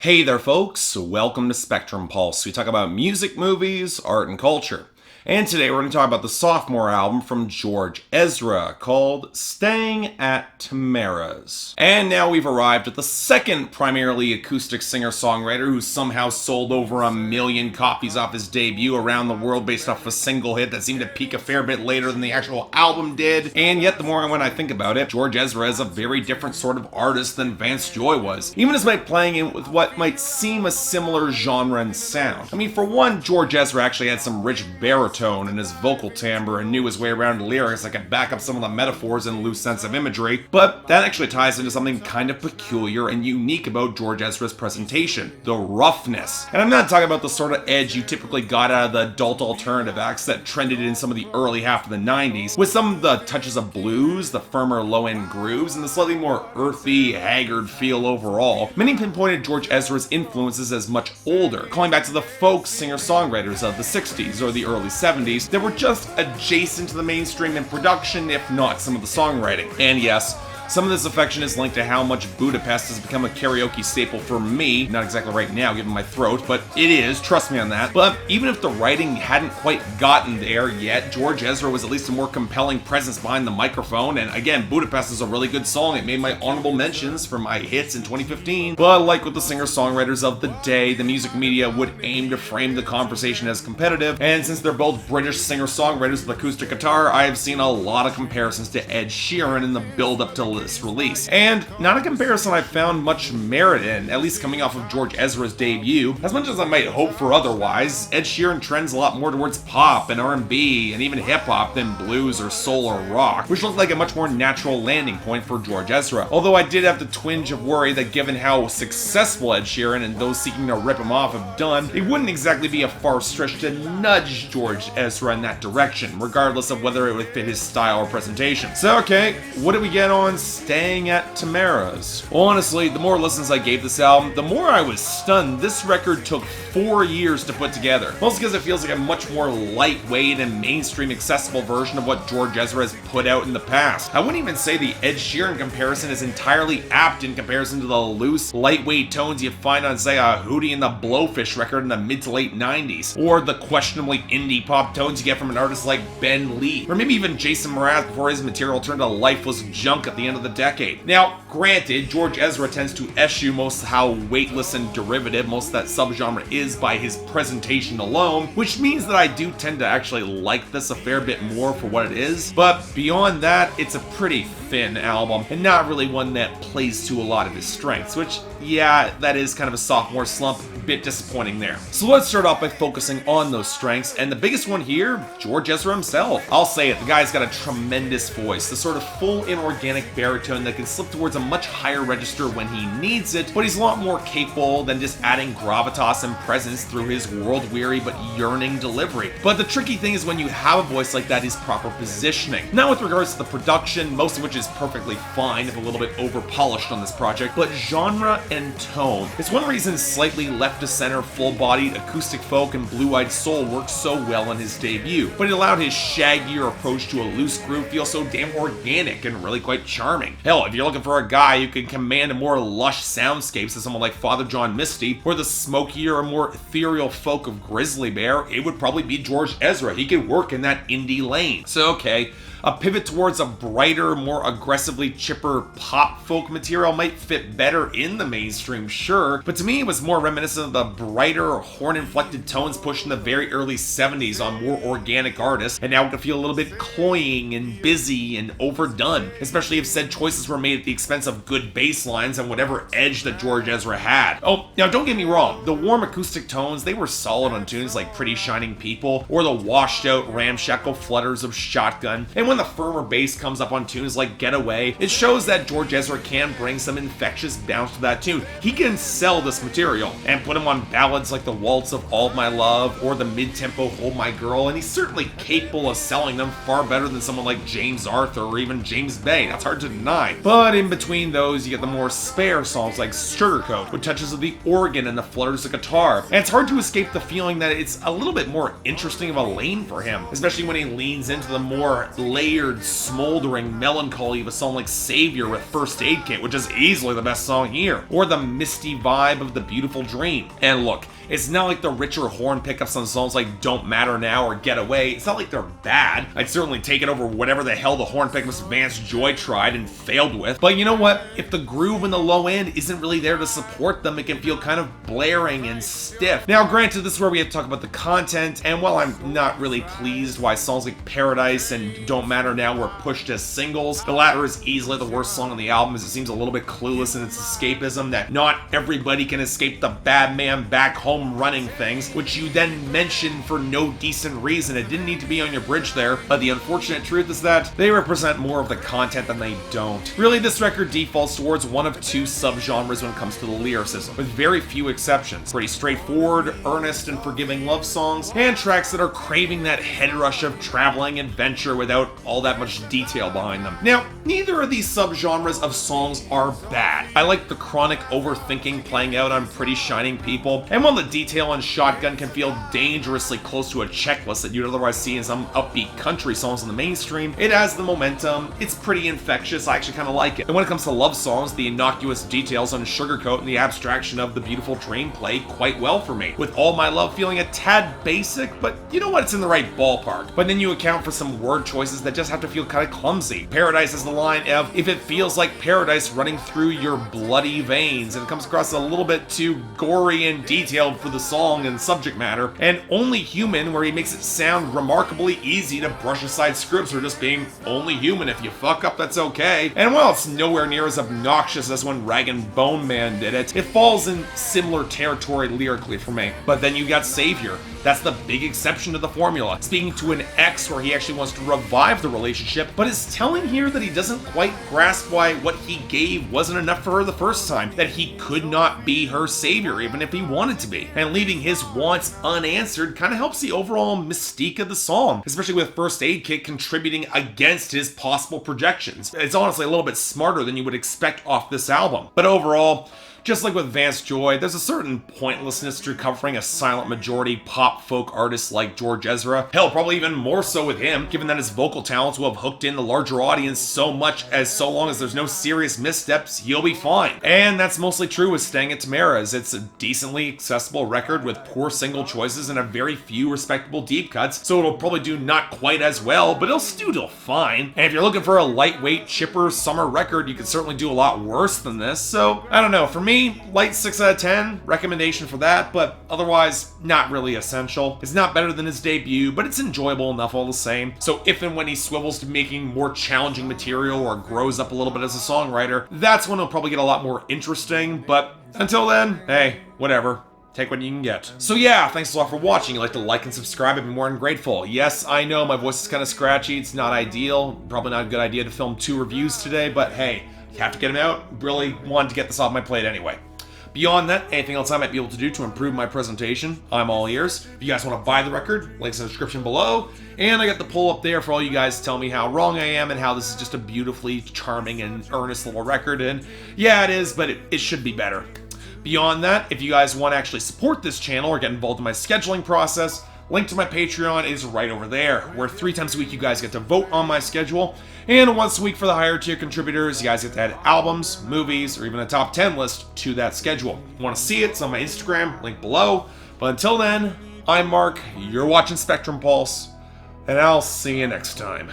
Hey there, folks. Welcome to Spectrum Pulse. We talk about music, movies, art, and culture. And today we're going to talk about the sophomore album from George Ezra called Staying at Tamara's. And now we've arrived at the second primarily acoustic singer-songwriter who somehow sold over 1 million copies off his debut around the world based off a single hit that seemed to peak a fair bit later than the actual album did. And yet the more when I think about it, George Ezra is a very different sort of artist than Vance Joy was, even despite playing in with what might seem a similar genre and sound. I mean, for one, George Ezra actually had some rich baritone in his vocal timbre and knew his way around lyrics that could back up some of the metaphors and loose sense of imagery, but that actually ties into something kind of peculiar and unique about George Ezra's presentation: the roughness. And I'm not talking about the sort of edge you typically got out of the adult alternative acts that trended in some of the early half of the 90s, with some of the touches of blues, the firmer low-end grooves, and the slightly more earthy, haggard feel overall. Many pinpointed George Ezra's influences as much older, calling back to the folk singer-songwriters of the 60s or the early 70s that were just adjacent to the mainstream in production, if not some of the songwriting. And yes, some of this affection is linked to how much Budapest has become a karaoke staple for me. Not exactly right now, given my throat, but it is, trust me on that. But even if the writing hadn't quite gotten there yet, George Ezra was at least a more compelling presence behind the microphone, and again, Budapest is a really good song. It made my honorable mentions for my hits in 2015. But like with the singer-songwriters of the day, the music media would aim to frame the conversation as competitive, and since they're both British singer-songwriters with acoustic guitar, I have seen a lot of comparisons to Ed Sheeran in the build-up to this release. And not a comparison I've found much merit in, at least coming off of George Ezra's debut. As much as I might hope for otherwise, Ed Sheeran trends a lot more towards pop and R&B and even hip-hop than blues or soul or rock, which looked like a much more natural landing point for George Ezra. Although I did have the twinge of worry that given how successful Ed Sheeran and those seeking to rip him off have done, it wouldn't exactly be a far stretch to nudge George Ezra in that direction, regardless of whether it would fit his style or presentation. So okay, what did we get on Staying at Tamara's? Honestly, the more listens I gave this album, the more I was stunned this record took 4 years to put together. Mostly because it feels like a much more lightweight and mainstream accessible version of what George Ezra has put out in the past. I wouldn't even say the Ed Sheeran comparison is entirely apt in comparison to the loose, lightweight tones you find on, say, a Hootie and the Blowfish record in the mid to late 90s, or the questionably indie pop tones you get from an artist like Ben Lee, or maybe even Jason Mraz before his material turned to lifeless junk at the end of the decade. Now, granted, George Ezra tends to eschew most of how weightless and derivative most of that subgenre is by his presentation alone, which means that I do tend to actually like this a fair bit more for what it is, but beyond that, it's a pretty thin album, and not really one that plays to a lot of his strengths, which, yeah, that is kind of a sophomore slump, a bit disappointing there. So let's start off by focusing on those strengths, and the biggest one here, George Ezra himself. I'll say it, the guy's got a tremendous voice, the sort of full inorganic baritone that can slip towards a much higher register when he needs it, but he's a lot more capable than just adding gravitas and presence through his world-weary but yearning delivery. But the tricky thing is when you have a voice like that is proper positioning. Not with regards to the production, most of which is perfectly fine, if a little bit over-polished on this project, but genre and tone. It's one reason slightly left-to-center, full-bodied acoustic folk and blue-eyed soul worked so well in his debut, but it allowed his shaggier approach to a loose groove feel so damn organic and really quite charming. Hell, if you're looking for a guy who can command a more lush soundscapes as someone like Father John Misty, or the smokier and more ethereal folk of Grizzly Bear, it would probably be George Ezra. He could work in that indie lane. So okay, a pivot towards a brighter, more aggressively chipper pop folk material might fit better in the mainstream, sure, but to me it was more reminiscent of the brighter, horn-inflected tones pushed in the very early 70s on more organic artists, and now it could feel a little bit cloying and busy and overdone, especially if said choices were made at the expense of good bass lines and whatever edge that George Ezra had. Oh, now don't get me wrong, the warm acoustic tones, they were solid on tunes like Pretty Shining People, or the washed-out ramshackle flutters of Shotgun, and when the firmer bass comes up on tunes like Getaway, it shows that George Ezra can bring some infectious bounce to that tune. He can sell this material and put him on ballads like The Waltz of All of My Love or the mid-tempo Hold My Girl, and he's certainly capable of selling them far better than someone like James Arthur or even James Bay. That's hard to deny. But in between those, you get the more spare songs like Sugarcoat, with touches of the organ and the flutters of guitar. And it's hard to escape the feeling that it's a little bit more interesting of a lane for him, especially when he leans into the more layered, smoldering melancholy of a song like Saviour with First Aid Kit, which is easily the best song here, or the misty vibe of The Beautiful Dream. And look, it's not like the richer horn pickups on songs like Don't Matter Now or Get Away. It's not like they're bad. I'd certainly take it over whatever the hell the horn pickups Vance Joy tried and failed with. But you know what? If the groove in the low end isn't really there to support them, it can feel kind of blaring and stiff. Now, granted, this is where we have to talk about the content, and while I'm not really pleased why songs like Paradise and Don't Matter Now were pushed as singles, the latter is easily the worst song on the album, as it seems a little bit clueless in its escapism that not everybody can escape the bad man back home running things, which you then mention for no decent reason. It didn't need to be on your bridge there, but the unfortunate truth is that they represent more of the content than they don't. Really, this record defaults towards one of two subgenres when it comes to the lyricism, with very few exceptions. Pretty straightforward, earnest, and forgiving love songs, and tracks that are craving that head rush of traveling adventure without all that much detail behind them. Now, neither of these subgenres of songs are bad. I like the chronic overthinking playing out on Pretty Shining People, and while the detail on Shotgun can feel dangerously close to a checklist that you'd otherwise see in some upbeat country songs in the mainstream, it has the momentum, it's pretty infectious, I actually kind of like it. And when it comes to love songs, the innocuous details on Sugarcoat and the abstraction of The Beautiful Dream play quite well for me, with All My Love feeling a tad basic, but you know what, it's in the right ballpark. But then you account for some word choices that just have to feel kind of clumsy. Paradise is the line of, if it feels like paradise running through your bloody veins, and it comes across a little bit too gory and detailed for the song and subject matter, and Only Human, where he makes it sound remarkably easy to brush aside scripts or just being only human. If you fuck up, that's okay. And while it's nowhere near as obnoxious as when Rag and Bone Man did it, it falls in similar territory lyrically for me. But then you got Saviour. That's the big exception to the formula, speaking to an ex where he actually wants to revive the relationship, but is telling here that he doesn't quite grasp why what he gave wasn't enough for her the first time, that he could not be her savior even if he wanted to be. And leaving his wants unanswered kind of helps the overall mystique of the song, especially with First Aid Kit contributing against his possible projections. It's honestly a little bit smarter than you would expect off this album. But overall, just like with Vance Joy, there's a certain pointlessness to covering a silent majority pop folk artist like George Ezra. Hell, probably even more so with him, given that his vocal talents will have hooked in the larger audience so long as there's no serious missteps, he'll be fine. And that's mostly true with Staying at Tamara's. It's a decently accessible record with poor single choices and a very few respectable deep cuts, so it'll probably do not quite as well, but it'll still do fine. And if you're looking for a lightweight, chipper summer record, you could certainly do a lot worse than this. So, I don't know, for me, light 6 out of 10, recommendation for that, but otherwise not really essential. It's not better than his debut, but it's enjoyable enough all the same. So if and when he swivels to making more challenging material or grows up a little bit as a songwriter, that's when it'll probably get a lot more interesting, but until then, hey, whatever. Take what you can get. So yeah, thanks a lot for watching. You'd like to like and subscribe, I'd be more than grateful. Yes, I know my voice is kind of scratchy, it's not ideal, probably not a good idea to film 2 reviews today, but hey, you have to get them out. Really wanted to get this off my plate anyway. Beyond that, anything else I might be able to do to improve my presentation, I'm all ears. If you guys want to buy the record, links in the description below. And I got the poll up there for all you guys to tell me how wrong I am and how this is just a beautifully charming and earnest little record. And yeah, it is, but it should be better. Beyond that, if you guys want to actually support this channel or get involved in my scheduling process, link to my Patreon is right over there, where 3 times a week you guys get to vote on my schedule, and once a week for the higher tier contributors, you guys get to add albums, movies, or even a top 10 list to that schedule. If you want to see it, it's on my Instagram, link below. But until then, I'm Mark, you're watching Spectrum Pulse, and I'll see you next time.